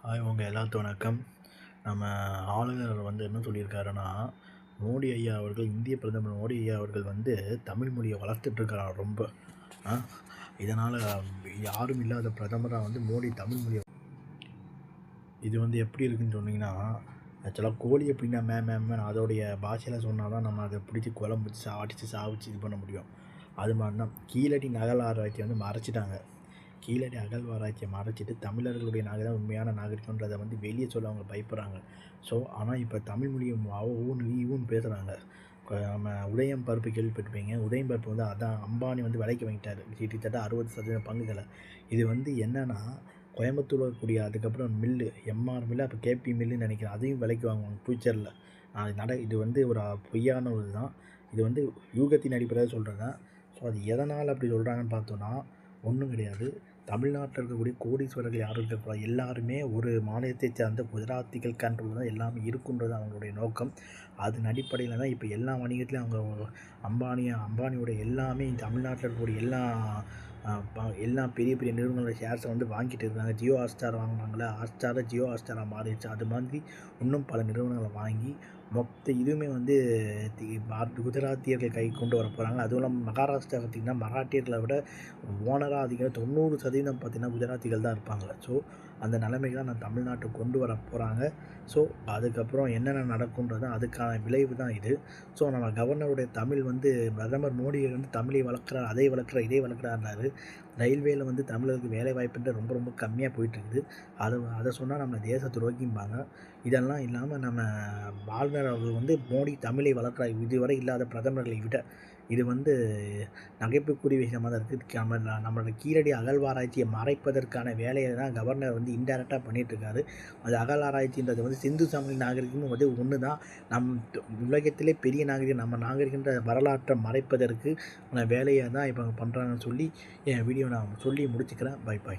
உங்கள் எல்லாத்துக்கும் வணக்கம். நம்ம ஆளுநர் என்ன சொல்லியிருக்காருன்னா, மோடி ஐயா அவர்கள் இந்திய பிரதமர் மோடி ஐயா அவர்கள் தமிழ் மொழியை வளர்த்துட்ருக்காராம் ரொம்ப. ஆ இதனால் யாரும் இல்லாத பிரதமராக மோடி தமிழ் மொழியை இது எப்படி இருக்குன்னு சொன்னீங்கன்னா, ஆக்சுவலாக கோழி எப்படின்னா மேம் அதோடைய பாஷையில் சொன்னால் தான் நம்ம அதை பிடிச்சி குழம்பு வச்சு அடித்து சாவிச்சு இது பண்ண முடியும். அது மாதிரி தான் கீழடி நகல் ஆராய்ச்சி மறைச்சிட்டாங்க. கீழடி அகழ்வாராய்ச்சியை மறைச்சிட்டு தமிழர்களுடைய தான் உண்மையான நாகரிகன்றதை வெளியே சொல்ல அவங்க பயப்படுறாங்க. ஸோ ஆனால் இப்போ தமிழ் மொழியை ஊன்னு பேசுகிறாங்க. நம்ம உதயம் பருப்பு கேள்விப்பட்டிருப்பீங்க. உதயம் பருப்பு அதான் அம்பானி விலைக்கு வாங்கிட்டார் கிட்டத்தட்ட 60% பங்குகளை. இது என்னென்னா கோயம்புத்தூர் இருக்கக்கூடிய அதுக்கப்புறம் மில்லு எம்ஆர் மில்லு அப்போ கேபி மில்லுன்னு நினைக்கிறேன், அதையும் விலைக்கு வாங்குவாங்க ஃப்யூச்சரில். இது ஒரு பொய்யான ஒரு தான். இது யூகத்தின் அடிப்படையில் சொல்கிறது தான். ஸோ அது எதனால் அப்படி சொல்கிறாங்கன்னு பார்த்தோன்னா ஒன்றும் கிடையாது. தமிழ்நாட்டில் இருக்கக்கூடிய கோடீஸ்வரர்கள் யாரும் இருக்கக்கூடாது, எல்லாருமே ஒரு மாநிலத்தை சேர்ந்த குஜராத்திகள் கண்ட்ரோல் தான் எல்லாமே இருக்குன்றது அவங்களுடைய நோக்கம். அதன் அடிப்படையில் தான் இப்போ எல்லா வணிகத்துலேயும் அவங்க அம்பானியோட எல்லாமே தமிழ்நாட்டில் இருக்கக்கூடிய எல்லா பெரிய பெரிய நிறுவனங்களோட ஷேர்ஸை வாங்கிட்டு இருக்காங்க. ஜியோ ஹாட்ஸ்டார் வாங்கினாங்களே, ஹாட்ஸ்டாரை ஜியோ ஹாட்ஸ்டாராக மாறிடுச்சு. அது மாதிரி இன்னும் பல நிறுவனங்களை வாங்கி மொத்த இதுவுமே குஜராத்தியர்கள் கை கொண்டு வர போகிறாங்க. அதுவும் இல்லாமல் மகாராஷ்டிரா பார்த்திங்கன்னா மராட்டியர்களை விட ஓனராக அதிகம் 90% பார்த்திங்கன்னா குஜராத்திகள் தான் இருப்பாங்க. ஸோ அந்த நிலைமைக்கு தான் நான் தமிழ்நாட்டுக்கு கொண்டு வர போகிறாங்க. ஸோ அதுக்கப்புறம் என்னென்ன நடக்குன்றது அதுக்கான விளைவு தான் இது. ஸோ நம்ம கவர்னருடைய தமிழ் பிரதமர் மோடி தமிழை வளர்க்குறார், அதை வளர்க்குறார், இதை வளர்க்குறாருனாரு. ரயில்வேயில் தமிழருக்கு வேலை வாய்ப்புன்றது ரொம்ப ரொம்ப கம்மியாக போயிட்டுருக்குது. அதை சொன்னால் நம்ம தேச துரோகிம்பாங்க. இதெல்லாம் இல்லாமல் நம்ம ஆளுநர் அவர்கள் மோடி தமிழை வளர்க்குறார், இதுவரை இல்லாத பிரதமர்களை விட. இது நகைப்புக்குரிய விஷயமாக தான் இருக்குது. நம்மளோட கீழடி அகழ்வாராய்ச்சியை மறைப்பதற்கான வேலையை தான் கவர்னர் இன்டைரக்டாக பண்ணிகிட்ருக்காரு. அது அகழ்வாராய்ச்சின்றது சிந்து சமவெளி நாகரிகமும் ஒன்று தான். உலகத்திலே பெரிய நாகரிகம் நம்ம நாகரிகன்ற வரலாற்றை மறைப்பதற்கு வேலையை தான் இப்போ பண்ணுறாங்கன்னு சொல்லி என் வீடியோ நான் சொல்லி முடிச்சுக்கிறேன். Bye bye.